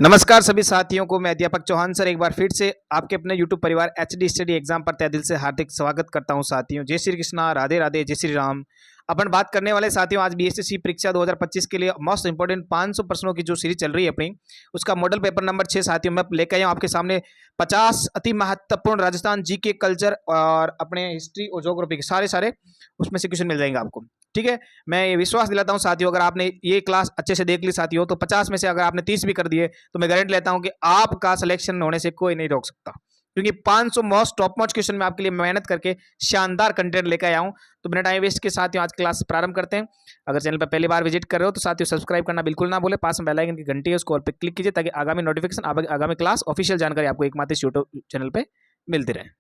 नमस्कार सभी साथियों को। मैं अध्यापक चौहान सर एक बार फिर से आपके अपने YouTube परिवार एचडी स्टडी एग्जाम पर तहे दिल से हार्दिक स्वागत करता हूं। साथियों जय श्री कृष्णा, राधे राधे, जय श्री राम। अपन बात करने वाले साथियों आज बीएसएससी परीक्षा 2025 के लिए मोस्ट इंपोर्टेंट 500 प्रश्नों की जो सीरीज चल रही है अपनी, उसका मॉडल पेपर नंबर 6 साथियों मैं लेकर आया हूं आपके सामने। 50 अति महत्वपूर्ण राजस्थान जीके, कल्चर और अपने हिस्ट्री और ज्योग्राफी के सारे उसमें से क्वेश्चन मिल जाएंगे आपको। ठीक है, मैं ये विश्वास दिलाता हूं साथियों, अगर आपने ये क्लास अच्छे से देख ली साथियों, तो 50 में से अगर आपने 30 भी कर दिए तो मैं गारंटी लेता हूं कि आपका सिलेक्शन होने से कोई नहीं रोक सकता, क्योंकि 500 मोस्ट टॉप मोस्ट क्वेश्चन में आपके लिए मेहनत करके शानदार कंटेंट लेकर आया हूं। तो बिना टाइम वेस्ट के साथियों आज क्लास प्रारंभ करते हैं। अगर चैनल पर पहली बार विजिट कर रहे हो तो साथियों सब्सक्राइब करना बिल्कुल ना भूले, पास में बेल आइकन की घंटी है उसको ऑल पे क्लिक कीजिए ताकि आगामी नोटिफिकेशन, आगामी क्लास ऑफिशियल जानकारी आपको एकमात्र इस यूट्यूब चैनल पे मिलती रहे।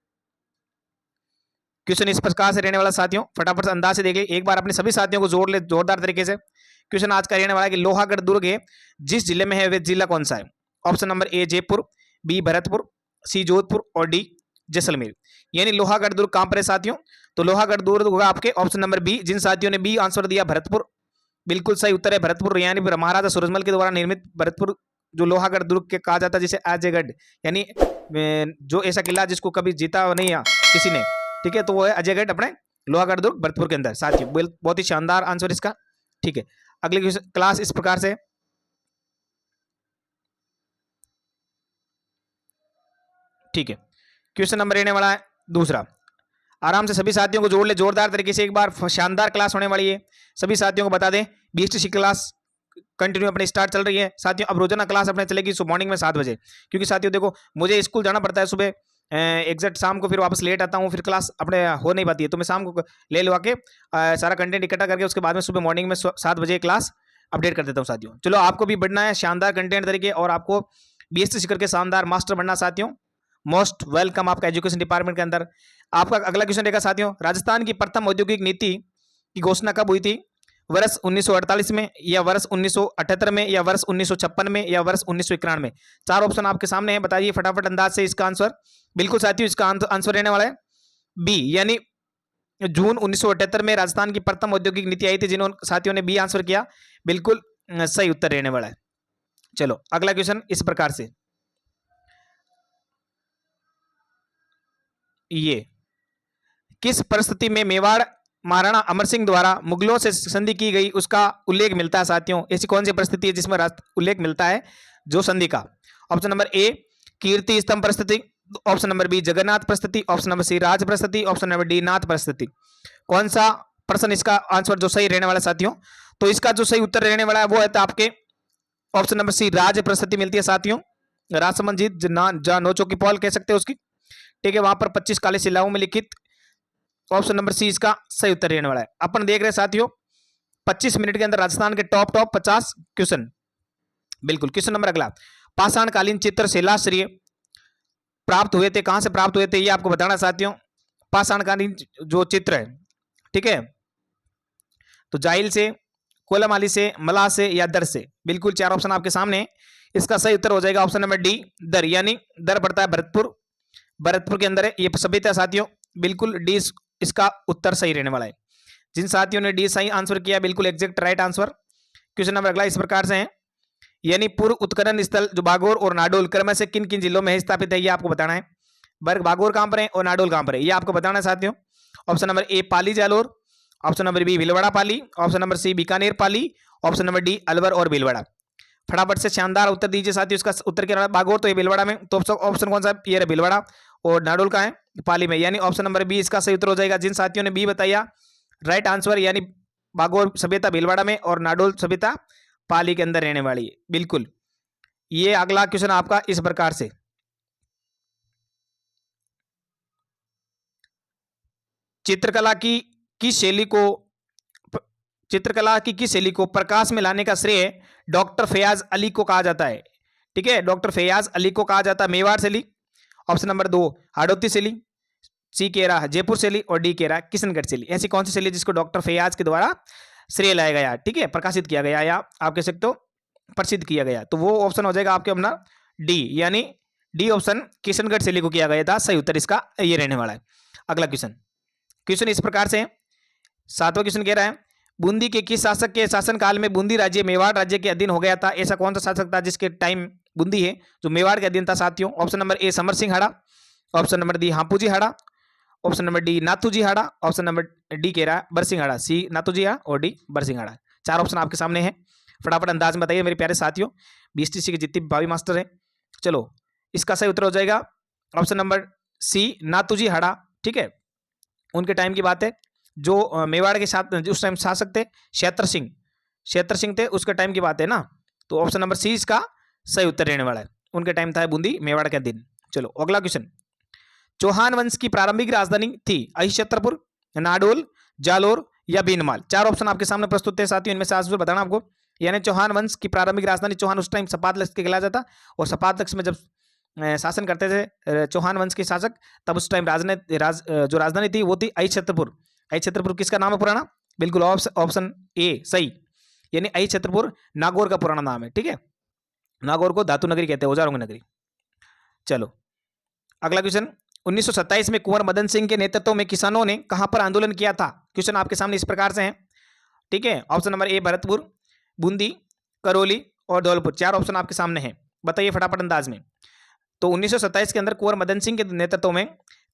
क्वेश्चन इस प्रकार से रहने वाला साथियों, फटाफट से अंदाज से देखिए, एक बार अपने सभी साथियों को जोड़ ले जोरदार तरीके से। क्वेश्चन आज का रहने वाला है कि लोहागढ़ दुर्ग है जिस जिले में है वह जिला कौन सा है? Option number A Jaipur, B Bharatpur, C Jodhpur और डी जैसलमेर। यानी लोहागढ़ दुर्ग कहां पर है साथियों? तो लोहागढ़ दुर्ग होगा आपके ऑप्शन नंबर बी। जिन साथियों ने बी आंसर दिया भरतपुर, बिल्कुल सही उत्तर है भरतपुर। यानी महाराजा सूरजमल के द्वारा निर्मित भरतपुर जो लोहागढ़ दुर्ग के कहा जाता है, जिसे अजयगढ़, यानी जो ऐसा किला जिसको कभी जीता नहीं है किसी ने, ठीक है, तो वो है अजयगढ़ अपने लोहागढ़ दुर्ग भरतपुर के अंदर साथियों। बहुत ही शानदार आंसर इसका। ठीक है, अगली क्लास इस प्रकार से। ठीक है, क्वेश्चन नंबर रहने वाला है दूसरा। आराम से सभी साथियों को जोड़ ले जोरदार तरीके से, एक बार शानदार क्लास होने वाली है। सभी साथियों को बता दें बीएसटी क्लास कंटिन्यू अपने स्टार्ट चल रही है साथियों। अब रोजाना क्लास अपने चलेगी मॉर्निंग में 7 बजे, क्योंकि साथियों देखो मुझे स्कूल जाना पड़ता है सुबह एग्जैक्ट, शाम को फिर वापस लेट आता हूँ, फिर क्लास अपने हो नहीं पाती है, तो मैं शाम को ले लुआ के सारा कंटेंट इकट्ठा करके उसके बाद में सुबह मॉर्निंग में 7 बजे क्लास अपडेट कर देता हूँ साथियों। चलो आपको भी बढ़ना है शानदार कंटेंट तरीके, और आपको बीएससी सीकर के शानदार मास्टर बनना साथियों। मोस्ट वेलकम आपका एजुकेशन डिपार्टमेंट के अंदर। आपका अगला क्वेश्चन रहेगा साथियों, राजस्थान की प्रथम औद्योगिक नीति की घोषणा कब हुई थी? वर्ष 1948 में, या वर्ष 1978 में, या वर्ष 1956 में, या वर्ष 1991 में? 4 ऑप्शन आपके सामने हैं, बताइए फटाफट अंदाज से इसका आंसर। बिल्कुल साथियों इसका आंसर रहने वाला है बी, यानी जून 1978 में राजस्थान की प्रथम औद्योगिक नीति आई थी। जिन्होंने साथियों ने बी आंसर किया, बिल्कुल सही उत्तर रहने वाला है। चलो अगला क्वेश्चन इस प्रकार से, ये किस परिस्थिति में मेवाड़ महाराणा अमर सिंह द्वारा मुगलों से संधि की गई उसका उल्लेख मिलता है साथियों? ऐसी कौन सी परिस्थिति है जिसमें उल्लेख मिलता है जो संधि का? ऑप्शन नंबर ए कीर्ति स्तंभ परिस्थिति, ऑप्शन नंबर बी जगन्नाथ परिस्थिति, ऑप्शन नंबर सी राज परिस्थिति, ऑप्शन नंबर डी नाथ परिस्थिति। कौन सा प्रश्न इसका आंसर जो सही रहने वाला साथियों? तो इसका जो सही उत्तर रहने वाला है वो है तो आपके ऑप्शन नंबर सी राज परिस्थिति मिलती है साथियों। राजसमंद जीत जहां नोचो की पॉल कह सकते हो उसकी, ठीक है, वहां पर 25 काले शिलाओं में लिखित। ऑप्शन नंबर सी इसका सही उत्तर रहने वाला है। अपन देख रहे हैं साथियों 25 मिनट के अंदर राजस्थान के टॉप 50 क्वेश्चन। बिल्कुल, क्वेश्चन नंबर अगला, पाषाणकालीन चित्र शिलाश्रय प्राप्त हुए थे, कहां से प्राप्त हुए थे ये आपको बताना साथियों। पाषाणकालीन जो चित्र है, ठीक है, तो जाइल से, कोलामाली से, मला से, या दर से? बिल्कुल 4 ऑप्शन आपके सामने। इसका सही उत्तर हो जाएगा ऑप्शन नंबर डी दर, यानी दर पड़ता है भरतपुर के अंदर है ये सभ्यता साथियों। बिल्कुल डी इसका उत्तर सही रहने वाला है। जिन साथियों ने डी सही आंसर किया, बिल्कुल exact right answer. Question number अगला इस प्रकार से है, यानी पूर्व उत्खनन स्थल जो बागोर और नाडोल क्रम से किन किन जिलों में स्थापित है ये आपको बताना है। बागोर कहां पर है और नाडोल कहां पर है ये आपको बताना है साथियों। ऑप्शन नंबर ए पाली Jalore, option number B Bhilwara Pali, option number C Bikaner Pali, option number D Alwar और भीलवाड़ा। फटाफट से शानदार उत्तर दीजिए साथियों। इसका उत्तर क्या? बागोर तो ये भीलवाड़ा में, तो ऑप्शन कौन सा? ये रहा भीलवाड़ा, और नाडोल का है पाली में, यानी ऑप्शन नंबर बी इसका सही उत्तर हो जाएगा। जिन साथियों ने बी बताया राइट आंसर, यानी बागोर सभ्यता भीलवाड़ा में और नाडोल सभ्यता पाली के अंदर रहने वाली है। बिल्कुल, ये अगला क्वेश्चन आपका इस प्रकार से, चित्रकला की किस शैली को प्रकाश में लाने का श्रेय डॉक्टर फैयाज अली को कहा जाता है? ठीक है, डॉक्टर फैयाज अली को कहा जाता है मेवाड़ शैली, ऑप्शन नंबर 2 हाड़ौती शैली, सी कह रहा जयपुर शैली, और डी कह रहा किशनगढ़ शैली। ऐसी कौन सी शैली जिसको डॉक्टर फैयाज के द्वारा श्रेय लाया गया, ठीक है, प्रकाशित किया गया, या आप कह सकते हो प्रसिद्ध किया गया? तो वो ऑप्शन हो जाएगा आपके अपना डी, यानी डी ऑप्शन किशनगढ़ शैली को किया गया था। सही उत्तर इसका ये रहने वाला है। अगला क्वेश्चन इस प्रकार से, 7वां क्वेश्चन कह रहा है, बूंदी के किस शासक के शासन काल में बूंदी राज्य मेवाड़ राज्य के अधीन हो गया था? ऐसा कौन सा शासक था जिसके टाइम बूंदी है जो मेवाड़ के अधीन था साथियों। Option number A Samar Singh Hada, option number D Hapuji Hada, option number D Nathuji Hada, option number D कह रहा है बरसिंह हाड़ा, सी नाथूजी हाड़ा और डी बरसिंह हाड़ा। 4 ऑप्शन आपके सामने हैं, फटाफट अंदाज में बताइए मेरे प्यारे साथियों, बीएसटीसी के जितने भावी मास्टर हैं। चलो इसका सही उत्तर हो जाएगा ऑप्शन नंबर सी नाथूजी हाड़ा। ठीक है, उनके टाइम की बात है, जो मेवाड़ के साथ उस टाइम शासक थे क्षेत्र सिंह थे, उसके टाइम की बात है ना। तो ऑप्शन नंबर सी इसका सही उत्तर रहने वाला है, उनके टाइम था बूंदी मेवाड़ के दिन। चलो अगला क्वेश्चन, चौहान वंश की प्रारंभिक राजधानी थी अहिछत्रपुर, नाडोल, जालोर या बीनमाल। 4 ऑप्शन आपके सामने प्रस्तुत है साथियों, इनमें से आंसर बताना आपको। यानी चौहान वंश की प्रारंभिक राजधानी, चौहान उस टाइम सपात के कहलाया जाता, और सपात में जब शासन करते थे चौहान वंश के शासक, तब उस टाइम जो राजधानी थी वो थी अहिछत्रपुर। अहिछत्रपुर किसका नाम है पुराना? बिल्कुल ऑप्शन ए सही, यानी अहिछत्रपुर नागौर का पुराना नाम है। ठीक है, नागौर को धातु नगरी कहते हैं, औजारों की नगरी। चलो अगला क्वेश्चन, 1927 में कुंवर मदन सिंह के नेतृत्व में किसानों ने कहां पर आंदोलन किया था? क्वेश्चन आपके सामने इस प्रकार से है। ठीक है, ऑप्शन नंबर ए भरतपुर, बूंदी, करौली और धौलपुर। 4 ऑप्शन आपके सामने हैं, बताइए फटाफट अंदाज में। तो 1927 के अंदर कुंवर मदन सिंह के नेतृत्व में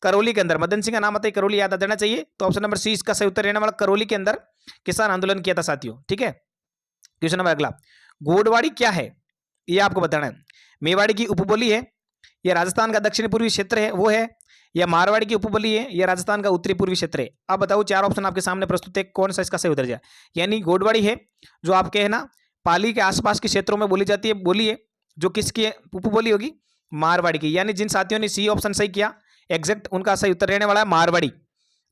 करौली के अंदर, मदन सिंह का नाम आता है, करौली याद आ जाना चाहिए। तो ऑप्शन नंबर सी इसका सही उत्तर रहने वाला, करौली के अंदर किसान आंदोलन किया था साथियों। ठीक है, क्वेश्चन नंबर अगला, गोडवाड़ी क्या है ये आपको बताना है। मेवाड़ी की उपबोली है, या राजस्थान का दक्षिण पूर्वी क्षेत्र है वो है, या मारवाड़ी की उपबोली है, या राजस्थान का उत्तरी पूर्वी क्षेत्र है। अब बताओ 4 ऑप्शन आपके सामने प्रस्तुत है, कौन सा इसका सही उत्तर जाए। यानी गोडवाड़ी है जो आपके है ना पाली के आसपास के क्षेत्रों में बोली जाती है बोली है, जो किसकी उपबोली होगी? मारवाड़ी की। यानी जिन साथियों ने सी ऑप्शन सही किया एग्जैक्ट, उनका सही उत्तर रहने वाला है मारवाड़ी।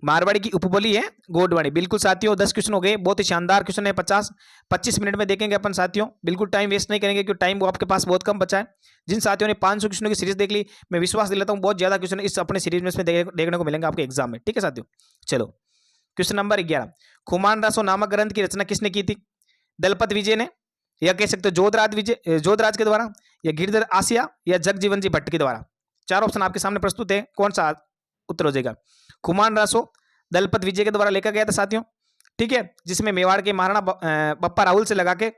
मारवाड़ी की उपबोली है गोडवाड़ी। बिल्कुल साथियों 10 क्वेश्चन हो गए, बहुत ही शानदार क्वेश्चन है। 25 मिनट में देखेंगे अपन साथियों, बिल्कुल टाइम वेस्ट नहीं करेंगे क्योंकि टाइम वो आपके पास बहुत कम बचा है। जिन साथियों ने 500 क्वेश्चनों की सीरीज देख ली, मैं विश्वास दिलाता हूँ बहुत ज्यादा क्वेश्चन इस अपने सीरीज में इसमें देखने को मिलेंगे आपके एग्जाम में। ठीक है साथियों, चलो क्वेश्चन नंबर 11, खुमान रासो नामक ग्रंथ की रचना किसने की थी? दलपत विजय ने, या कह सकते हो जोधराज के द्वारा, या गिरधर आसिया, या जगजीवन जी भट्ट के द्वारा। 4 ऑप्शन आपके सामने प्रस्तुत है, कौन सा उत्तर हो जाएगा? खुमान रासो दलपत विजय के द्वारा लिखा गया था साथियों। ठीक है, जिसमें मेवाड़ के महाराणा बप्पा राहुल से लगा के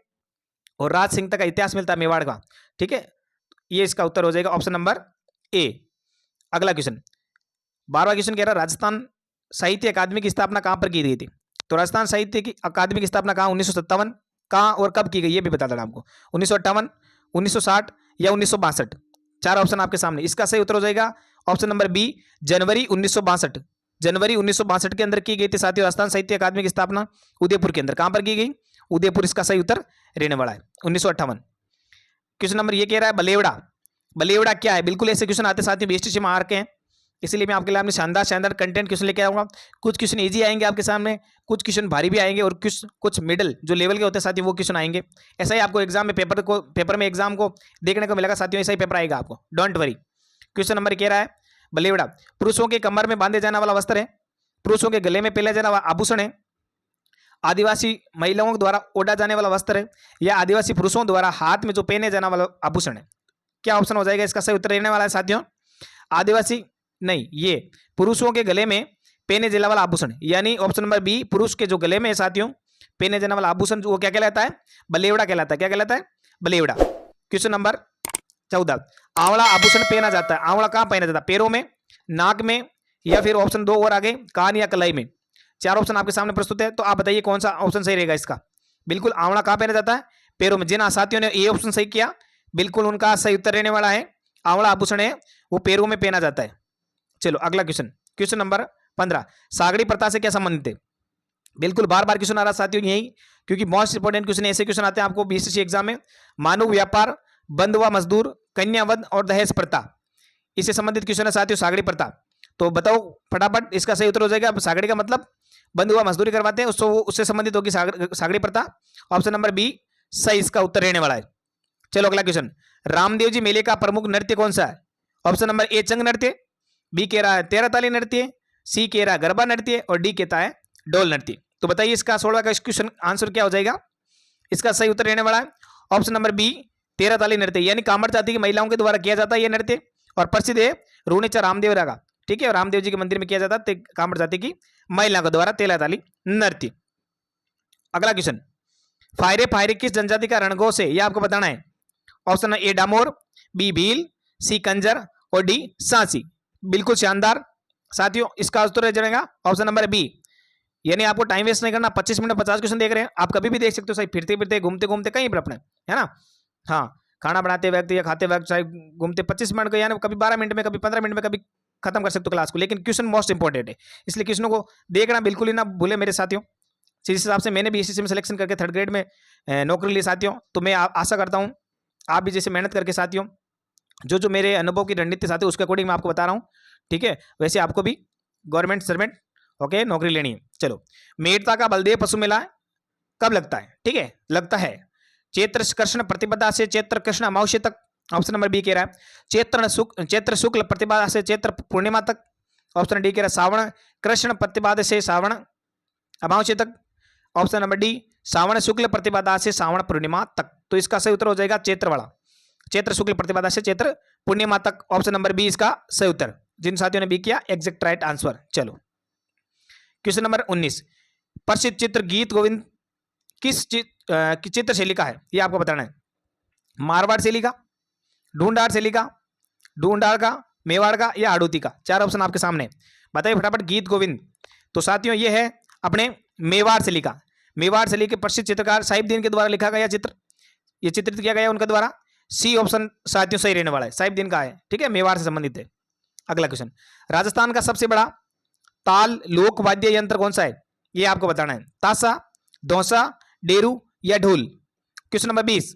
और राज सिंह तक का इतिहास मिलता है मेवाड़ का। ठीक है, ये इसका उत्तर हो जाएगा ऑप्शन नंबर ए। अगला क्वेश्चन, 12वां क्वेश्चन कह रहा है राजस्थान साहित्य अकादमी की स्थापना कहां पर की गई थी? तो राजस्थान साहित्य की अकादमी की स्थापना कहां? 1957। कहां और कब की गई ये भी बता देना आपको, 1958, 1960 या 1962। 4 ऑप्शन आपके सामने, इसका सही उत्तर हो जाएगा ऑप्शन नंबर बी, जनवरी 1962। जनवरी 1962 के अंदर की गई थी साथियों राजस्थान साहित्य अकादमी की स्थापना, उदयपुर के अंदर। कहां पर की गई? उदयपुर इसका सही उत्तर रहने वाला है, 1958। क्वेश्चन नंबर ये कह रहा है बलेवड़ा। बलेवड़ा क्या है? बिल्कुल ऐसे क्वेश्चन आते साथियों बीएसटीसी में आर के हैं, इसलिए मैं आपके लिए आपने शानदार कंटेंट क्वेश्चन लेके आऊंगा। कुछ क्वेश्चन इजी आएंगे आपके सामने, कुछ क्वेश्चन भारी भी आएंगे, और कुछ मिडिल जो लेवल के होते हैं साथियों वो क्वेश्चन आएंगे। ऐसा ही आपको एग्जाम में पेपर में एग्जाम को देखने को मिलेगा साथियों, ऐसा ही पेपर आएगा आपको, डोंट वरी। क्वेश्चन नंबर कह रहा है बलेवड़ा पुरुषों के कमर में बांधे जाने वाला वस्त्र है, पुरुषों के गले में पहना जाने वाला आभूषण है, आदिवासी महिलाओं द्वारा ओढ़ा जाने वाला वस्त्र है, या आदिवासी पुरुषों द्वारा हाथ में जो पहने जाने वाला आभूषण है। क्या ऑप्शन हो जाएगा इसका सही उत्तर रहने वाला है साथियों? आदिवासी नहीं, ये पुरुषों के गले में पहने जाने वाला आभूषण, यानी ऑप्शन नंबर बी, पुरुष के जो गले में साथियों पहने जाने वाला आभूषण वो क्या कहलाता है? बलेवड़ा कहलाता है। क्या कहलाता है? बलेवड़ा। क्वेश्चन नंबर 14, आंवला आभूषण पहना जाता है, आंवला कहां पहना जाता है? पैरों में, नाक में, या फिर ऑप्शन 2 और आगे कान या कलाई में। 4 ऑप्शन आपके सामने प्रस्तुत है, तो आप बताइए कौन सा ऑप्शन सही रहेगा इसका? बिल्कुल आंवला कहां पहना जाता है? पैरों में। जिन साथियों ने ये ऑप्शन सही किया बिल्कुल उनका सही उत्तर रहने वाला है आंवला आभूषण है वो पैरों में पहना जाता है। चलो अगला क्वेश्चन, क्वेश्चन नंबर 15, सागड़ी प्रथा से क्या संबंधित है? बिल्कुल बार बार क्वेश्चन आ रहा साथियों यही, क्योंकि मोस्ट इंपोर्टेंट क्वेश्चन ऐसे क्वेश्चन आते हैं आपको बीएससी एग्जाम में। मानव व्यापार, बंधुआ मजदूर, कन्यावध और दहेज प्रथा, इससे संबंधित क्वेश्चन है साथियों सागड़ी प्रथा। तो बताओ फटाफट इसका सही उत्तर हो जाएगा। सागड़ी का मतलब बंधुआ मजदूरी करवाते हैं, उससे संबंधित होगी सागड़ी प्रथा। ऑप्शन नंबर बी सही इसका उत्तर रहने वाला है। चलो अगला क्वेश्चन, रामदेव जी मेले का प्रमुख नृत्य कौन सा है? ऑप्शन नंबर ए चंग नृत्य, बी कह रहा है तेरह ताली नृत्य, सी कह रहा है गरबा नृत्य, और डी कहता है डोल नृत्य। तो बताइए इसका 16 का क्वेश्चन आंसर क्या हो जाएगा? इसका सही उत्तर रहने वाला है ऑप्शन नंबर बी, तेरह ताली नृत्य, यानी कामर जाति की महिलाओं के द्वारा किया जाता है यह नृत्य, और प्रसिद्ध है रूणेचा रामदेव रागा। ठीक है, और रामदेव जी के मंदिर में किया जाता है कामर जाति की महिलाओं के द्वारा तेरह ताली नृत्य। अगला क्वेश्चन, फायरे फायरे किस जनजाति का रणघोष है? यह आपको बताना है। Option A Damor, B Bhil, C Kanjar और डी सांची। बिल्कुल शानदार साथियों, इसका उत्तर हो जाएगा ऑप्शन नंबर बी। यानी आपको टाइम वेस्ट नहीं करना। 25 मिनट 50 क्वेश्चन देख रहे हैं आप, कभी भी देख सकते हो, सही फिरते फिरते घूमते घूमते कहीं पर अपने, है ना। हाँ, खाना बनाते वक्त या खाते वक्त, चाहे घूमते 25 मिनट का, यानी कभी 12 मिनट में, कभी 15 मिनट में, कभी खत्म कर सकते हो क्लास को। लेकिन क्वेश्चन मोस्ट इंपॉर्टेंट है, इसलिए क्वेश्चनों को देखना बिल्कुल ही ना भूले मेरे साथियों। इस हिसाब से मैंने भी एसएससी में सिलेक्शन करके 3rd ग्रेड में नौकरी ली साथियों। तो मैं आशा करता हूँ आप भी जैसे मेहनत करके साथियों, जो जो मेरे अनुभव की रणनीति साथियों उसके अकॉर्डिंग मैं आपको बता रहा हूँ, ठीक है, वैसे आपको भी गवर्नमेंट सर्वेंट ओके नौकरी लेनी है। चलो, मेड़ता का बलदेव पशु मेला कब लगता है? ठीक है, लगता है चैत्र कृष्ण प्रतिपदा से चैत्र कृष्ण अमावस्या तक, ऑप्शन नंबर बी कह रहा है। चैत्र शुक्ल प्रतिपदा से चैत्र पूर्णिमा तक, ऑप्शन डी कह रहा है श्रावण कृष्ण प्रतिपदा से श्रावण अमावस्या तक, ऑप्शन नंबर डी श्रावण शुक्ल प्रतिपदा से श्रावण पूर्णिमा तक। तो इसका सही उत्तर हो जाएगा चैत्र वाला, चैत्र शुक्ल प्रतिपदा से चैत्र पूर्णिमा तक, ऑप्शन नंबर बी इसका सही उत्तर। जिन साथियों ने बी किया एग्जैक्ट राइट आंसर। चलो, क्वेश्चन नंबर 19, प्रसिद्ध चित्र गीत गोविंद किस चित्र शैली का है? ये आपको बताना है। मारवाड़ शैली का, ढूंढाड़ शैली का, ढूंढाड़ का, मेवाड़ का या आड़ूती का? 4 ऑप्शन आपके सामने, बताइए फटाफट। गीत गोविंद, तो साथियों ये है अपने मेवाड़ शैली का। मेवाड़ शैली के प्रसिद्ध चित्रकार साहिबदीन के द्वारा लिखा गया चित्र, ये चित्रित किया गया उनके द्वारा। सी ऑप्शन साथियों सही रहने वाला है, साहिबदीन का है, ठीक है, मेवाड़ से संबंधित है। अगला क्वेश्चन, राजस्थान का सबसे बड़ा ताल लोक वाद्य यंत्र कौन सा है? ये आपको बताना है। ताशा, धौसा, डेरू या ढोल? क्वेश्चन नंबर 20,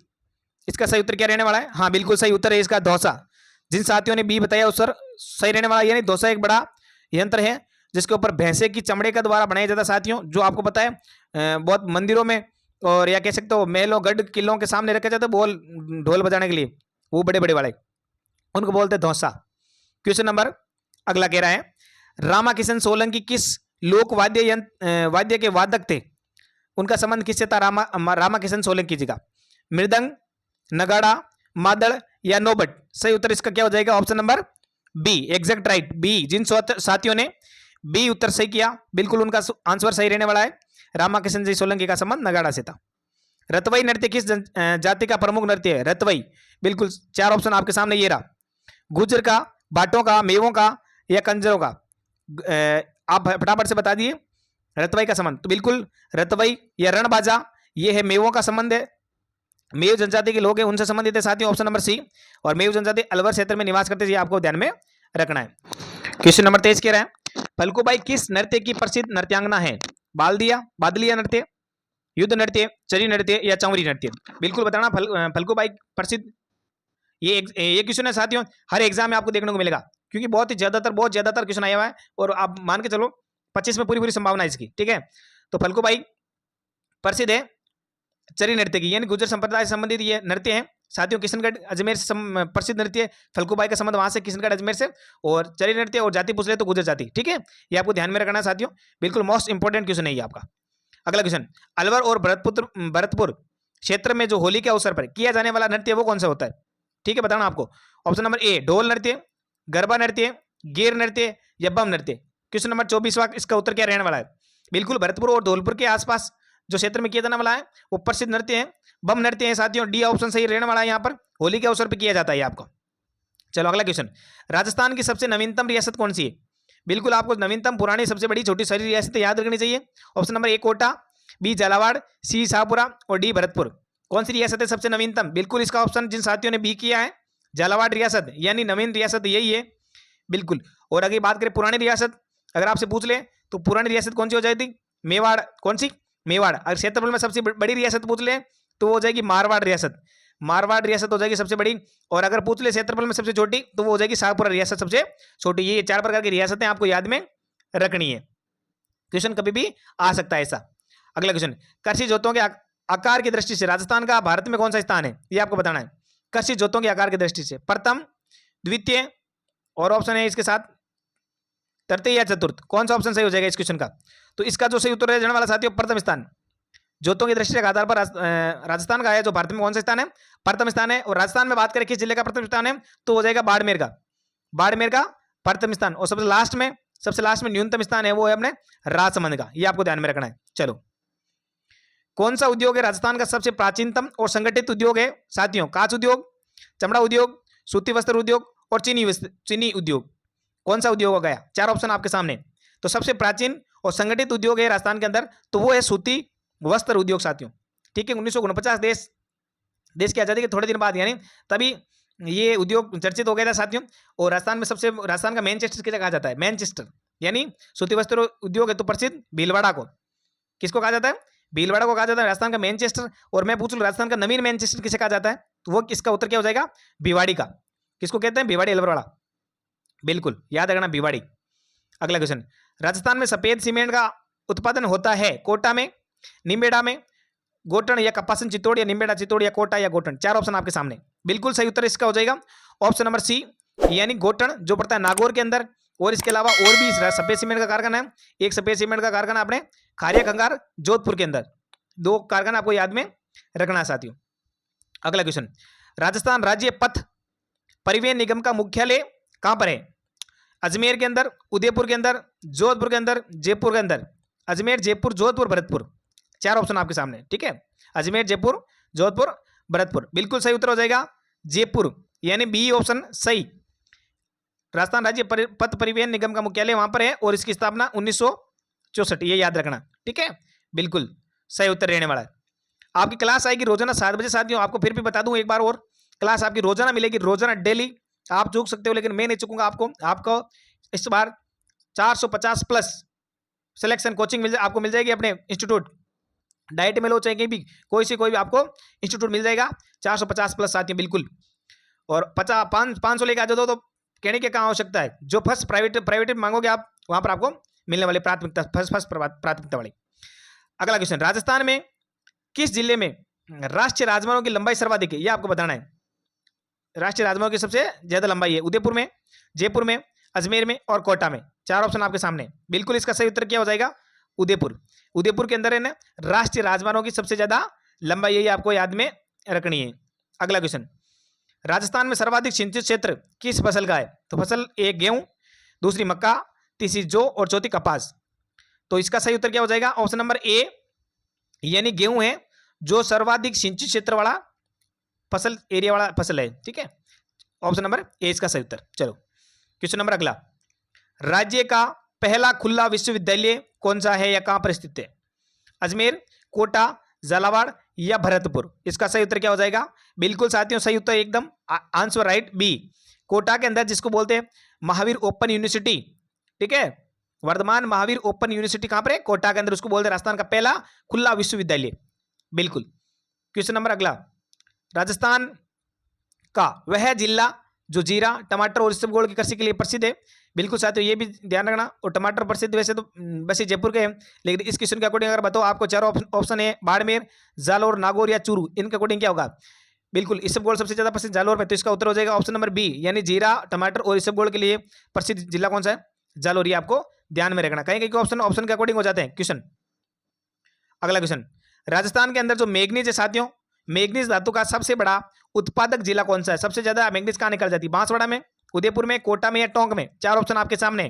इसका सही उत्तर क्या रहने वाला है? हाँ, बिल्कुल सही उत्तर है इसका धौसा। जिन साथियों ने बी बताया उत्तर सही रहने वाला है। यानी धौसा एक बड़ा यंत्र है जिसके ऊपर भैंसे की चमड़े का द्वारा बनाया जाता है साथियों, जो आपको पता है बहुत मंदिरों में और या कह सकते हो महलों गढ़ किलों के सामने रखे जाते बोल ढोल बजाने के लिए, वो बड़े बड़े वाले, उनको बोलते हैं धौसा। क्वेश्चन नंबर अगला कह रहा है, रामाकिशन सोलंकी किस लोक वाद्य के वादक थे? उनका संबंध किससे था? रामाकिशन सोलंकी जी का। मृदंग, नगाड़ा, मादड़ या नौबट? सही उत्तर इसका क्या हो जाएगा? Option number B exact right, B. जिन साथियों ने बी उत्तर सही किया बिल्कुल उनका आंसर सही रहने वाला है। रामाकिशन जी सोलंकी का संबंध नगाड़ा से था। रतवई नृत्य किस जाति का प्रमुख नृत्य है? रतवई, बिल्कुल 4 ऑप्शन आपके सामने ये रहा। गुर्जर का, बाटों का, मेवों का या कंजरों का? आप फटाफट से बता दिए रतवई का संबंध। तो बिल्कुल रतवई या रणबाजा, ये है मेवों का संबंध है, मेव जनजाति के लोग हैं उनसे संबंधित है साथियों, ऑप्शन नंबर सी। और मेव जनजाति अलवर क्षेत्र में निवास करते हैं, आपको ध्यान में रखना है। क्वेश्चन नंबर 23 कह रहा है, फल्गुबाई किस नृत्य की प्रसिद्ध नृत्यांगना है? बादलिया नृत्य, युद्ध नृत्य, चरी नृत्य या चंवरी नृत्य? बिल्कुल बताना। फल्गुबाई प्रसिद्ध, ये क्वेश्चन है साथियों हर एग्जाम में आपको देखने को मिलेगा, क्योंकि बहुत ज्यादातर क्वेश्चन आया हुआ है और आप मान के चलो 25 में पूरी संभावना है इसकी, ठीक है। तो फल्गुबाई प्रसिद्ध है चरी नृत्य की, यानी गुर्जर संप्रदाय से संबंधित ये नृत्य है साथियों। किशनगढ़ अजमेर से प्रसिद्ध नृत्य फल्गुबाई का संबंध वहां से, किशनगढ़ अजमेर से। और चरी नृत्य और जाति पूछ ले तो गुर्जर जाति, ठीक है, ये आपको ध्यान में रखना है साथियों, बिल्कुल मोस्ट इंपोर्टेंट क्वेश्चन है ये आपका। अगला क्वेश्चन, अलवर और भरतपुर क्षेत्र में जो होली के अवसर पर किया जाने वाला नृत्य वो कौन सा होता है? ठीक है, बताना आपको। ऑप्शन नंबर ए ढोल नृत्य, गरबा नृत्य, गेर नृत्य या बम नृत्य? क्वेश्चन नंबर 24वां, इसका उत्तर क्या रहने वाला है? बिल्कुल भरतपुर और धौलपुर के आसपास जो क्षेत्र में किया जाने वाला है वो प्रसिद्ध नृत्य है, बम नृत्य है साथियों। डी ऑप्शन सही रहने वाला है, यहाँ पर होली के अवसर पर किया जाता है आपको। चलो अगला क्वेश्चन, राजस्थान की सबसे नवीनतम रियासत कौन सी है? बिल्कुल आपको नवीनतम, पुरानी, सबसे बड़ी, छोटी सारी रियासतें याद रखनी चाहिए। Option number A Kota, B Jhalawar, C Shahpura और डी भरतपुर। कौन सी रियासत है सबसे नवीनतम? बिल्कुल इसका ऑप्शन जिन साथियों ने बी किया है झालावाड़ रियासत, यानी नवीन रियासत यही है बिल्कुल। और अगर बात करें पुरानी रियासत, अगर आपसे पूछ ले तो पुरानी रियासत कौन सी हो जाएगी? मेवाड़। कौन सी? मेवाड़। अगर क्षेत्रफल में सबसे बड़ी रियासत पूछ ले तो वो हो जाएगी मारवाड़ रियासत, मारवाड़ रियासत हो जाएगी सबसे बड़ी। और अगर पूछ ले क्षेत्रफल में सबसे छोटी तो वो हो जाएगी शाहपुरा रियासत सबसे छोटी। ये 4 प्रकार की रियासतें आपको याद में रखनी है, क्वेश्चन कभी भी आ सकता है ऐसा। अगला क्वेश्चन, कृषि जोतों के आकार की दृष्टि से राजस्थान का भारत में कौन सा स्थान है? ये आपको बताना है। कृषि जोतों के आकार की दृष्टि से प्रथम, द्वितीय और ऑप्शन है इसके साथ तृतीय या चतुर्थ। कौन सा ऑप्शन सही हो जाएगा इस क्वेश्चन का? तो इसका जो सही उत्तर रहने वाला साथियों प्रथम स्थान। जोतों की दृष्टि के आधार पर राजस्थान का है जो भारत में कौन सा स्थान है? प्रथम स्थान है। और राजस्थान में बात करें किस जिले का प्रथम स्थान है तो हो जाएगा बाड़मेर का, बाड़मेर का प्रथम स्थान। और सबसे लास्ट में न्यूनतम स्थान है वो है अपने राजसमंद का, ये आपको ध्यान में रखना है। चलो, कौन सा उद्योग है राजस्थान का सबसे प्राचीनतम और संगठित उद्योग है साथियों? कांच उद्योग, चमड़ा उद्योग, सूती वस्त्र उद्योग और चीनी उद्योग। कौन सा उद्योग हो गया? 4 ऑप्शन आपके सामने। तो सबसे प्राचीन और संगठित उद्योग है राजस्थान के अंदर, तो वो है सूती वस्त्र उद्योग साथियों। ठीक है, 1949 देश की आजादी के थोड़े दिन बाद, यानी तभी ये उद्योग चर्चित हो गया था साथियों। और राजस्थान का मैनचेस्टर किसे कहा जाता है? मैनचेस्टर, यानी सूती वस्त्र उद्योग है तो प्रसिद्ध भीलवाड़ा को, किसको कहा जाता है? भीलवाड़ा को कहा जाता है राजस्थान का मैनचेस्टर। और मैं पूछ लूं राजस्थान का नवीन मैनचेस्टर किसे कहा जाता है? तो वो किसका उत्तर क्या हो जाएगा? भिवाड़ी का। किसको कहते हैं? भिवाड़ी अलवरवाड़ा, बिल्कुल याद रखना, भिवाड़ी। अगला क्वेश्चन, राजस्थान में सफेद सीमेंट का उत्पादन होता है कोटा में, निम्बेड़ा में, गोटन या कपासन चित्तौड़, या निम्बेड़ा चित्तौड़, या कोटा या गोटन। 4 ऑप्शन आपके सामने। बिल्कुल सही उत्तर इसका हो जाएगा ऑप्शन नंबर सी, यानी गोटन, जो पड़ता है नागौर के अंदर। और इसके अलावा और भी सफेद सीमेंट का कारखाना है। एक सफेद सीमेंट का कारखाना अपने खारिया खंगार जोधपुर के अंदर। 2 कारखाना आपको याद में रखना है साथियों। अगला क्वेश्चन, राजस्थान राज्य पथ परिवहन निगम का मुख्यालय कहां पर है? अजमेर के अंदर, उदयपुर के अंदर, जोधपुर के अंदर, जयपुर के अंदर। अजमेर, जयपुर, जोधपुर, भरतपुर। 4 ऑप्शन आपके सामने। ठीक है, अजमेर, जयपुर, जोधपुर, भरतपुर। बिल्कुल सही उत्तर हो जाएगा जयपुर, यानी बी ऑप्शन सही। राजस्थान राज्य पथ परिवहन निगम का मुख्यालय वहां पर है और इसकी स्थापना 1964, ये याद रखना। ठीक है, बिल्कुल सही उत्तर रहने वाला है। आपकी क्लास आएगी रोजाना 7 बजे साथियों। आपको फिर भी बता दूं एक बार और, क्लास आपकी रोजाना मिलेगी, रोजाना डेली। आप चूक सकते हो लेकिन मैं नहीं चूकूंगा। आपको इस बार 450 प्लस सिलेक्शन कोचिंग आपको मिल जाएगी अपने इंस्टीट्यूट, डाइट में लो चाहे कहीं भी, कोई भी आपको इंस्टीट्यूट मिल जाएगा। 450 प्लस साथियों, बिल्कुल। और 500 लेके आ जाओ तो कहने की कहाँ आवश्यकता है। जो फर्स्ट प्राइवेट मांगोगे आप, वहां पर आपको मिलने वाली प्राथमिकता, फर्स्ट प्राथमिकता वाली। अगला क्वेश्चन, राजस्थान में किस जिले में राष्ट्रीय राजमार्गों की लंबाई सर्वाधिक है? यह आपको बताना है। राष्ट्रीय राजमार्गों की सबसे ज्यादा लंबाई है उदयपुर में, जयपुर में, अजमेर में और कोटा में। 4 ऑप्शन आपके सामने। बिल्कुल इसका सही उत्तर क्या हो जाएगा? उदयपुर। उदयपुर के अंदर है ना राष्ट्रीय राजमार्गों की सबसे ज्यादा लंबाई, यही आपको याद में रखनी है। अगला क्वेश्चन, राजस्थान में सर्वाधिक सिंचित क्षेत्र किस फसल का है? तो फसल एक गेहूं, दूसरी मक्का, तीसरी जौ और चौथी कपास। तो इसका सही उत्तर क्या हो जाएगा? ऑप्शन नंबर ए, यानी गेहूं है जो सर्वाधिक सिंचित क्षेत्र वाला फसल, एरिया वाला फसल है। ठीक है, ऑप्शन नंबर ए इसका सही उत्तर। चलो क्वेश्चन नंबर अगला, राज्य का पहला खुला विश्वविद्यालय कौन सा है या कहां पर स्थित है? अजमेर, कोटा, झालावाड़ या भरतपुर। इसका सही उत्तर क्या हो जाएगा? बिल्कुल साथियों सही उत्तर एकदम, आंसर राइट बी, कोटा के अंदर, जिसको बोलते हैं महावीर ओपन यूनिवर्सिटी। ठीक है, वर्धमान महावीर ओपन यूनिवर्सिटी कहां पर है? कोटा के अंदर, उसको बोलते हैं राजस्थान का पहला खुला विश्वविद्यालय। बिल्कुल। क्वेश्चन नंबर अगला, राजस्थान का वह जिला जो जीरा, टमाटर और इसबगोल की कृषि के लिए प्रसिद्ध है। बिल्कुल साथियों ये भी ध्यान रखना। और टमाटर प्रसिद्ध वैसे तो वैसे जयपुर के हैं, लेकिन इस क्वेश्चन के अकॉर्डिंग अगर बताओ आपको 4 ऑप्शन है, बाड़मेर, जालौर, नागौर या चूरू। इनके अकॉर्डिंग क्या होगा? बिल्कुल इसबगोल सबसे ज्यादा प्रसिद्ध जालौर में, तो इसका उत्तर हो जाएगा ऑप्शन नंबर बी, यानी जीरा, टमाटर और इसबगोल के लिए प्रसिद्ध जिला कौन सा है? जालौर। ये आपको ध्यान में रखना, कहीं कहीं ऑप्शन के अकॉर्डिंग हो जाते हैं क्वेश्चन। अगला क्वेश्चन, राजस्थान के अंदर जो मैग्नीज है साथियों, मैग्नीज धातु का सबसे बड़ा उत्पादक जिला कौन सा है? सबसे ज्यादा मैग्नीज कहां निकल जाती है? बांसवाड़ा में, उदयपुर में, कोटा में या टोंक में। 4 ऑप्शन आपके सामने।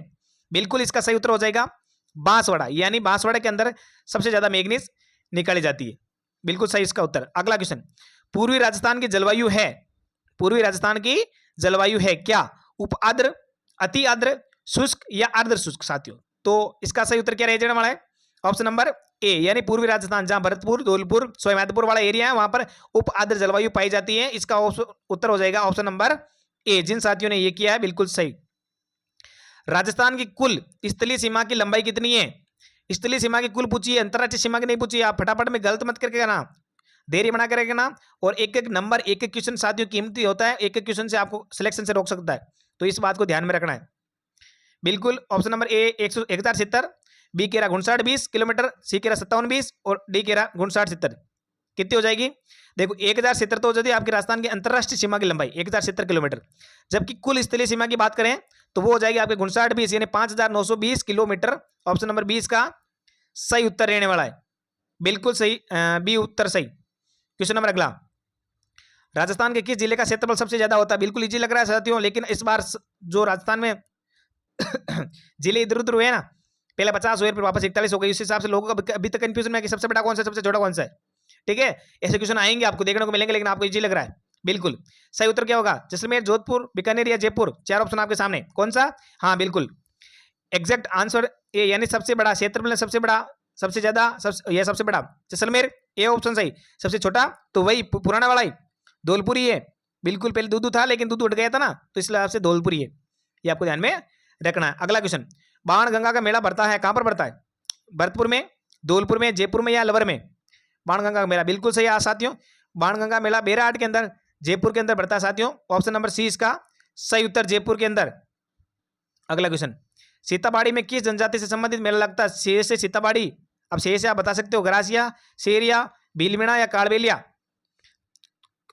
बिल्कुल इसका सही उत्तर हो जाएगा बांसवाड़ा, यानी बांसवाड़ा के अंदर सबसे ज्यादा मैग्नीज निकाली जाती है। बिल्कुल सही इसका उत्तर। अगला क्वेश्चन, पूर्वी राजस्थान की जलवायु है, पूर्वी राजस्थान की जलवायु है क्या? उप आर्द्र, अति आर्द्र, शुष्क या आर्द्र शुष्क साथियों। तो इसका सही उत्तर क्या रह जाने वाला है? ऑप्शन नंबर ए, यानी पूर्वी राजस्थान, जहां भरतपुर, धौलपुर, सोयमाधपुर वाला एरिया है, वहां पर उप आर्द्र जलवायु पाई जाती है। इसका उत्तर हो जाएगा ऑप्शन नंबर ए। जिन साथियों ने यह किया है बिल्कुल सही। राजस्थान की कुल स्थलीय सीमा की लंबाई कितनी है? स्थलीय सीमा की कुल पूछी है, अंतरराष्ट्रीय सीमा की नहीं पूछी है। आप फटाफट में गलत मत करके ना, देरी बना करके ना। और एक एक नंबर, एक एक क्वेश्चन साथियों कीमती होता है, एक एक क्वेश्चन से आपको सिलेक्शन से रोक सकता है, तो इस बात को ध्यान में रखना है। बिल्कुल ऑप्शन नंबर ए 1070, बी कह रहा 59-20 किलोमीटर, सी कह रहा 57-20 और डी कह रहा 59-70। कितनी हो जाएगी? देखो 1070 तो हो जाती है आपकी राजस्थान की अंतरराष्ट्रीय सीमा की लंबाई 1070 किलोमीटर, जबकि कुल स्थलीय सीमा की बात करें तो वो हो जाएगी आपके 59-20 यानी 5920 किलोमीटर। ऑप्शन नंबर 20 का सही उत्तर रहने वाला है। बिल्कुल सही, बी उत्तर सही। क्वेश्चन नंबर अगला, राजस्थान के किस जिले का क्षेत्रफल सबसे ज्यादा होता है? बिल्कुल इजी लग रहा है साथियों, लेकिन इस बार जो राजस्थान में जिले इधर उधर हुए हैं ना, पहले 50 हुए फिर वापस 41 हो गई, उस हिसाब से लोगों का अभी तक कंफ्यूजन में कि सबसे बड़ा कौन सा, सबसे छोटा कौन सा है। ठीक है, ऐसे क्वेश्चन आएंगे आपको देखने को मिलेंगे, लेकिन आपको इजी लग रहा है। बिल्कुल सही उत्तर क्या होगा? जैसलमेर, जोधपुर, बीकानेर या जयपुर। चार ऑप्शन आपके सामने, कौन सा? हाँ बिल्कुल एग्जैक्ट आंसर ए, यानी सबसे बड़ा क्षेत्रफल में सबसे बड़ा, सबसे ज्यादा, यह सबसे बड़ा जैसलमेर, ए ऑप्शन सही। सबसे छोटा तो वही पुराना वाला ही धौलपुर ही है। बिल्कुल पहले दूदू था लेकिन दूदू उठ गया था ना, तो इसलिए आपसे धौलपुर ही है, ये आपको ध्यान में रखना है। अगला क्वेश्चन, बाण गंगा का मेला बढ़ता है, कहां पर बढ़ता है? भरतपुर में, धौलपुर में, जयपुर में या अलवर में? बाण गंगा का मेला बिल्कुल सही है साथियों। बाण गंगा मेला बेराहाट के अंदर, जयपुर के अंदर बढ़ता है साथियों। ऑप्शन नंबर सी इसका सही उत्तर, जयपुर के अंदर। अगला क्वेश्चन, सीताबाड़ी में किस जनजाति से संबंधित मेला लगता है? शेर से सीताबाड़ी, अब शेर से आप बता सकते हो गरासिया, शेरिया, भीलमीणा या काड़बेलिया।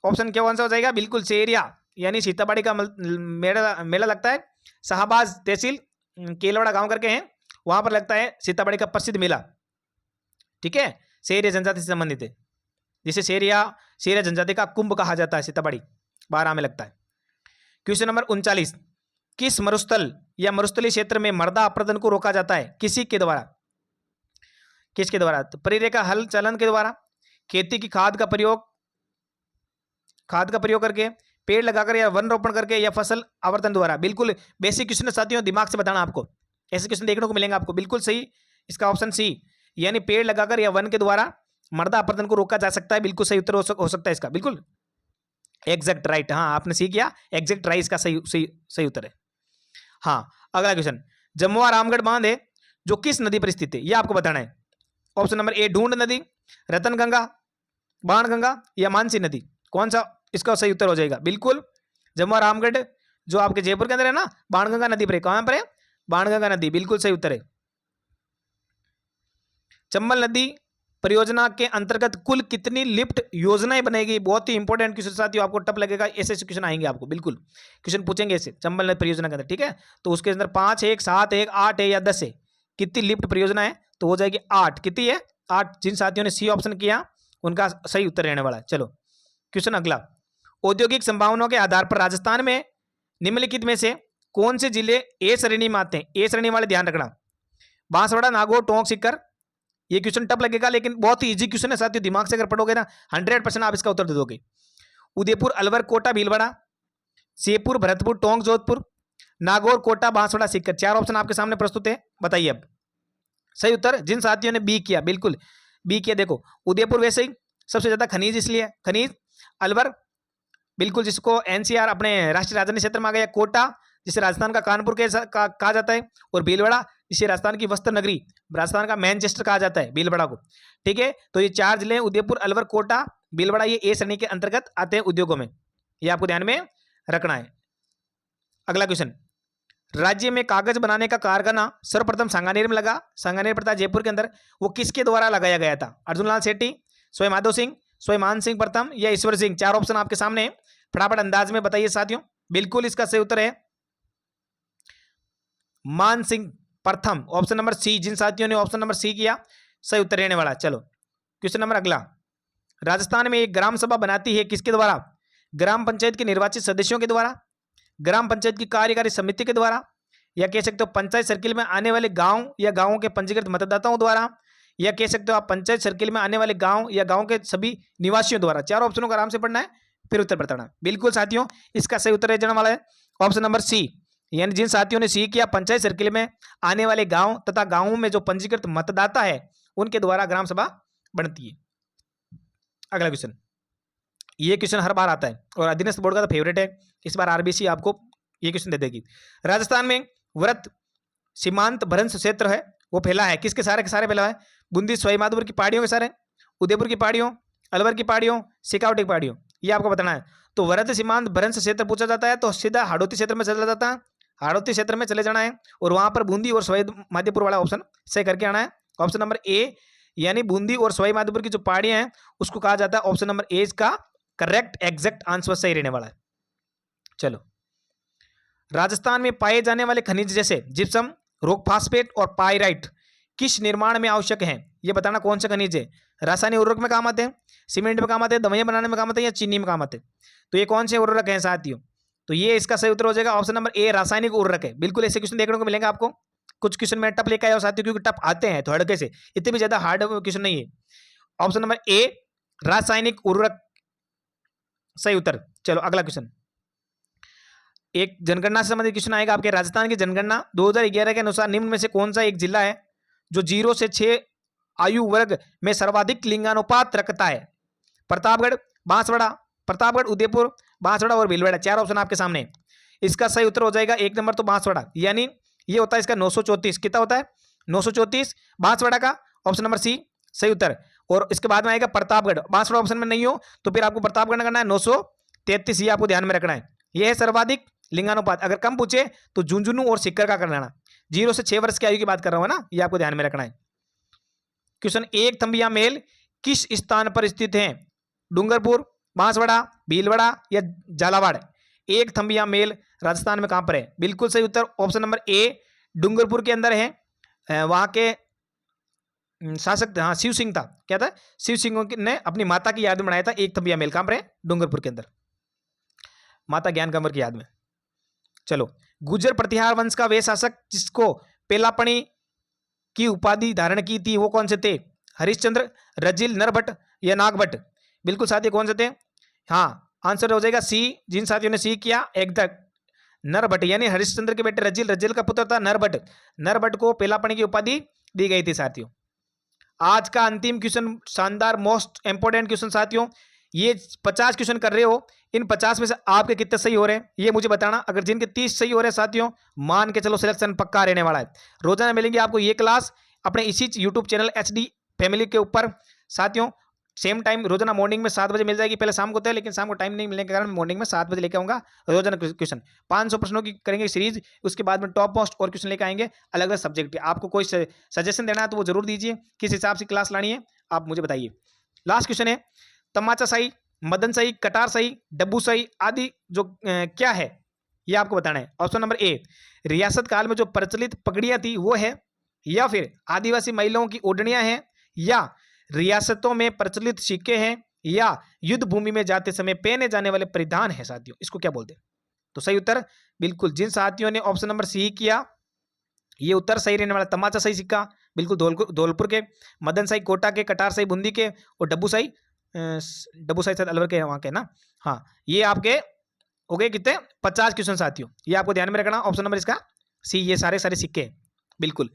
ऑप्शन क्या कौन सा हो जाएगा? बिल्कुल शेरिया, यानी सीताबाड़ी का मेला लगता है शाहबाज तहसील केलवाड़ा गांव करके हैं, वहां पर लगता है सीताबाड़ी का प्रसिद्ध मेला। ठीक है, शेरिया जनजाति से संबंधित है, जिसे शेरिया जनजाति का कुंभ कहा जाता है, सीताबाड़ी 12 में लगता है। क्वेश्चन नंबर 39, किस मरुस्थल या मरुस्थलीय क्षेत्र में मृदा अपरदन को रोका जाता है? किसी के द्वारा, किसके द्वारा? तो परिरेखा हल चलन के द्वारा, खेती की खाद का प्रयोग करके, पेड़ लगाकर या वन रोपण करके, या फसल आवर्तन द्वारा। बिल्कुल बेसिक क्वेश्चन साथियों, दिमाग से बताना आपको, ऐसे क्वेश्चन देखने को मिलेंगे आपको। बिल्कुल सही इसका ऑप्शन सी, यानी पेड़ लगाकर या वन के द्वारा मृदा अपरदन को रोका जा सकता है। बिल्कुल सही उत्तर हो सकता है इसका, बिल्कुल एग्जैक्ट राइट। हाँ आपने सी किया, एग्जैक्ट राइट इसका सही उत्तर है। हाँ अगला क्वेश्चन, जमुआ रामगढ़ बांध है जो किस नदी पर स्थित है, यह आपको बताना है। ऑप्शन नंबर ए ढूंढ नदी, रतन गंगा, बाण गंगा या मानसी नदी, कौन सा इसका सही उत्तर हो जाएगा? बिल्कुल जमुआ रामगढ़ जो आपके जयपुर के अंदर है ना, बाणगंगा नदी पर है। कहां पर है? बाणगंगा नदी, बिल्कुल सही उत्तर है। चंबल नदी परियोजना के अंतर्गत कुल कितनी लिफ्ट योजनाएं बनेगी? बहुत ही इंपॉर्टेंट क्वेश्चन साथियों, आपको टफ लगेगा, ऐसे क्वेश्चन आएंगे आपको, बिल्कुल क्वेश्चन पूछेंगे ऐसे चंबल नदी परियोजना के अंदर। ठीक है, तो उसके अंदर 5 है, 7 है, 8 है या 10 है? कितनी लिफ्ट परियोजना है? तो हो जाएगी 8। कितनी है? 8। जिन साथियों ने सी ऑप्शन किया उनका सही उत्तर रहने वाला है। चलो क्वेश्चन अगला, औद्योगिक संभावनाओं के आधार पर राजस्थान में निम्नलिखित में से कौन से जिले ए श्रेणी में आते हैं? ए श्रेणी वाले ध्यान रखना, बांसवाड़ा, नागौर, टोंक, सीकर। ये क्वेश्चन टफ लगेगा लेकिन बहुत ही इजी क्वेश्चन है साथियों, दिमाग से अगर पढ़ोगे ना 100% आप इसका उत्तर दे दोगे। उदयपुर, अलवर, कोटा, भीलवाड़ा, जयपुर, भरतपुर, टोंक, जोधपुर, नागौर, कोटा, बांसवाड़ा, सीकर। 4 ऑप्शन आपके सामने प्रस्तुत है, बताइए अब सही उत्तर। जिन साथियों ने बी किया, बिल्कुल बी किया, देखो उदयपुर वैसे ही सबसे ज्यादा खनिज, इसलिए खनिज। अलवर बिल्कुल जिसको एनसीआर अपने राष्ट्रीय राजधानी क्षेत्र में आ गया, कोटा जिसे राजस्थान का कानपुर कहा जाता है, और भीलवाड़ा जिसे राजस्थान की वस्त्र नगरी, राजस्थान का मैनचेस्टर कहा जाता है भीलवाड़ा को। ठीक है, तो ये 4 जिले उदयपुर, अलवर, कोटा, भीलवाड़ा, ये ए श्रेणी के अंतर्गत आते हैं उद्योगों में, ये आपको ध्यान में रखना है। अगला क्वेश्चन, राज्य में कागज बनाने का कारखाना सर्वप्रथम सांगानेर में लगा, सांगानेर पड़ता है जयपुर के अंदर, वो किसके द्वारा लगाया गया था? अर्जुन लाल सेठी, स्वयं माधव सिंह, स्वयं मान सिंह प्रथम या ईश्वर सिंह। 4 ऑप्शन आपके सामने, फटाफट अंदाज में बताइए साथियों। बिल्कुल इसका सही उत्तर है मान सिंह प्रथम, ऑप्शन नंबर सी। जिन साथियों ने ऑप्शन नंबर सी किया सही उत्तर रहने वाला। चलो क्वेश्चन नंबर अगला, राजस्थान में एक ग्राम सभा बनाती है किसके द्वारा? ग्राम पंचायत के निर्वाचित सदस्यों के द्वारा, ग्राम पंचायत की कार्यकारी समिति के द्वारा, या कह सकते हो पंचायत सर्किल में आने वाले गांव या गांवों के पंजीकृत मतदाताओं द्वारा, या कह सकते हो आप पंचायत सर्किल में आने वाले गांव या गांव के सभी निवासियों द्वारा। 4 ऑप्शनों को आराम से पढ़ना है, फिर उत्तर बताना। बिल्कुल साथियों इसका सही उत्तर रहने वाला है ऑप्शन नंबर सी, यानी जिन साथियों ने सी किया पंचायत सर्किल में आने वाले गांव तथा गांवों में जो पंजीकृत मतदाता है उनके द्वारा ग्राम सभा बनती है। अगला क्वेश्चन, ये क्वेश्चन हर बार आता है और अधीनस्थ बोर्ड का तो फेवरेट है, इस बार आरबीसी आपको ये क्वेश्चन दे देगी। राजस्थान में व्रत सीमांत भ्रंश क्षेत्र है, वो फैला है किसके सारे के सारे फैला है? बूंदी सवाईमाधोपुर की पहाड़ियों के सारे, उदयपुर की पहाड़ियों, अलवर की पहाड़ियों, सिकावटी की पहाड़ियों, ये आपको बताना है। तो व्रत सीमांत भ्रंश क्षेत्र पूछा जाता है तो सीधा हाड़ौती क्षेत्र में चला जाता है, हाड़ौती क्षेत्र में चले जाना है और वहां पर बूंदी और सवाई माधोपुर वाला ऑप्शन सही करके आना है। ऑप्शन नंबर ए, यानी बूंदी और सवाई माधोपुर की जो पहाड़ियां हैं उसको कहा जाता है ऑप्शन नंबर ए इसका करेक्ट एग्जैक्ट आंसर सही रहने वाला है। चलो, राजस्थान में पाए जाने वाले खनिज जैसे जिप्सम, रॉक फास्फेट और पाइराइट किस निर्माण में आवश्यक हैं? ये बताना कौन से खनिज है? रासायनिक उर्वरक में काम आते हैं, सीमेंट में काम आते हैं, दवाइयां बनाने में काम आते हैं या चीनी में काम आते हैं? तो ये कौन से उर्वरक हैं साथियों? तो ये इसका सही उत्तर हो जाएगा ऑप्शन नंबर ए, रासायनिक उर्वरक है। बिल्कुल ऐसे क्वेश्चन देखने को मिलेंगे आपको, कुछ क्वेश्चन में टफ लेकर आया साथियों, क्योंकि टफ आते हैं तो हड़के से, इतने भी ज्यादा हार्ड क्वेश्चन नहीं है। ऑप्शन नंबर ए रासायनिक उर्वरक सही उत्तर। चलो अगला क्वेश्चन, एक जनगणना से संबंधित क्वेश्चन आएगा आपके। राजस्थान की जनगणना 2011 के अनुसार निम्न में से कौन सा एक जिला है जो 0 से 6 आयु वर्ग में सर्वाधिक लिंगानुपात रखता है? प्रतापगढ़, बांसवाड़ा, प्रतापगढ़, उदयपुर, बांसवाड़ा और भीलवाड़ा। 4 ऑप्शन आपके सामने। इसका सही उत्तर हो जाएगा 1 नंबर तो बांसवाड़ा, यानी ये होता है इसका 934। कितना होता है? 934 बांसवाड़ा का, ऑप्शन नंबर सी सही उत्तर। और इसके बाद में आएगा प्रतापगढ़। बांसवाड़ा ऑप्शन में नहीं हो तो फिर आपको प्रतापगढ़ करना है, 933। ये आपको ध्यान में रखना है। यह है सर्वाधिक लिंगानुपात। अगर कम पूछे तो झुंझुनू और सीकर का कर लेना। 0 से 6 वर्ष की आयु की बात कर रहा हूं ना, ये आपको ध्यान में रखना है। क्वेश्चन, एक थंबिया मेल किस स्थान पर स्थित है? डूंगरपुर, बांसवाड़ा, भीलवाड़ा या झालावाड़? एक थंबिया मेल राजस्थान में कहां पर है? बिल्कुल सही उत्तर ऑप्शन नंबर ए, डूंगरपुर के अंदर है। वहां के शासक, हाँ, शिव सिंह था। क्या था? शिव सिंह ने अपनी माता की याद में बनाया था एक थंबिया मेल। कहां पर है? डूंगरपुर के अंदर, माता ज्ञान कंवर की याद में। चलो, गुर्जर प्रतिहार वंश का वे शासक जिसको पेलापणी की उपाधि धारण की थी वो कौन से थे? हरिश्चंद्र, रजिल, नरभट्ट या नागभट्ट? बिल्कुल साथी कौन से थे? हाँ, आंसर हो जाएगा सी। जिन साथियों ने सी किया एकदम, नरभट्ट, यानी हरिश्चंद्र के बेटे रजिल, रजिल का पुत्र था नरभट्ट। नरभट्ट को पेलापणी की उपाधि दी गई थी साथियों। आज का अंतिम क्वेश्चन, शानदार मोस्ट इंपोर्टेंट क्वेश्चन साथियों। ये 50 क्वेश्चन कर रहे हो, इन 50 में से आपके कितने सही हो रहे हैं ये मुझे बताना। अगर जिनके 30 सही हो रहे हैं साथियों, मान के चलो सिलेक्शन पक्का रहने वाला है। रोजाना मिलेंगे आपको ये क्लास अपने इसी यूट्यूब चैनल HD फैमिली के ऊपर साथियों। सेम टाइम रोजाना मॉर्निंग में 7 बजे मिल जाएगी। पहले शाम को होता है, लेकिन शाम को टाइम नहीं मिलने के कारण मॉर्निंग में 7 बजे लेकर आऊंगा रोजाना क्वेश्चन। 500 प्रश्नों की करेंगे सीरीज, उसके बाद में टॉप मोस्ट और क्वेश्चन लेकर आएंगे अलग अलग सब्जेक्ट के। आपको कोई सजेशन देना है तो वो जरूर दीजिए, किस हिसाब से क्लास लानी है आप मुझे बताइए। लास्ट क्वेश्चन है, तमाचा शाही, मदन शाही, कटार शाही, डब्बू शाही आदि जो क्या है ये आपको बताना है। ऑप्शन नंबर ए, रियासत काल में जो प्रचलित पगड़ियां थी वो है, या फिर आदिवासी महिलाओं की ओढ़नियां हैं, या रियासतों में प्रचलित सिक्के हैं, या युद्ध भूमि में जाते समय पहने जाने वाले परिधान है साथियों। इसको क्या बोलते हैं? तो सही उत्तर बिल्कुल जिन साथियों ने ऑप्शन नंबर सी किया ये उत्तर सही रहने वाला। तमाचा शाही सिक्का बिल्कुल धौलपुर के, मदन शाही कोटा के, कटार शाही बूंदी के, और डब्बू शाही शायद अलवर के वहां के ना। हाँ, ये आपके हो गए कितने? 50 क्वेश्चन साथियों। ये आपको ध्यान में रखना, ऑप्शन नंबर इसका सी, ये सारे सिक्के बिल्कुल।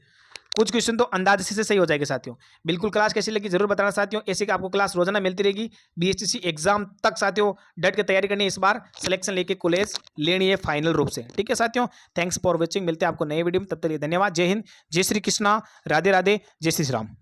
कुछ क्वेश्चन तो अंदाज से सही हो जाएगा साथियों। बिल्कुल क्लास कैसी लगी जरूर बताना साथियों। ऐसे कि आपको क्लास रोजाना मिलती रहेगी। BHTC एग्जाम तक साथियों डट के तैयारी करनी है। इस बार सिलेक्शन लेके कॉलेज लेनी है फाइनल रूप से। ठीक है साथियों, थैंक्स फॉर वॉचिंग। मिलते हैं आपको नए वीडियो में, तब तक के लिए धन्यवाद। जय हिंद, जय श्री कृष्णा, राधे राधे, जय श्री राम।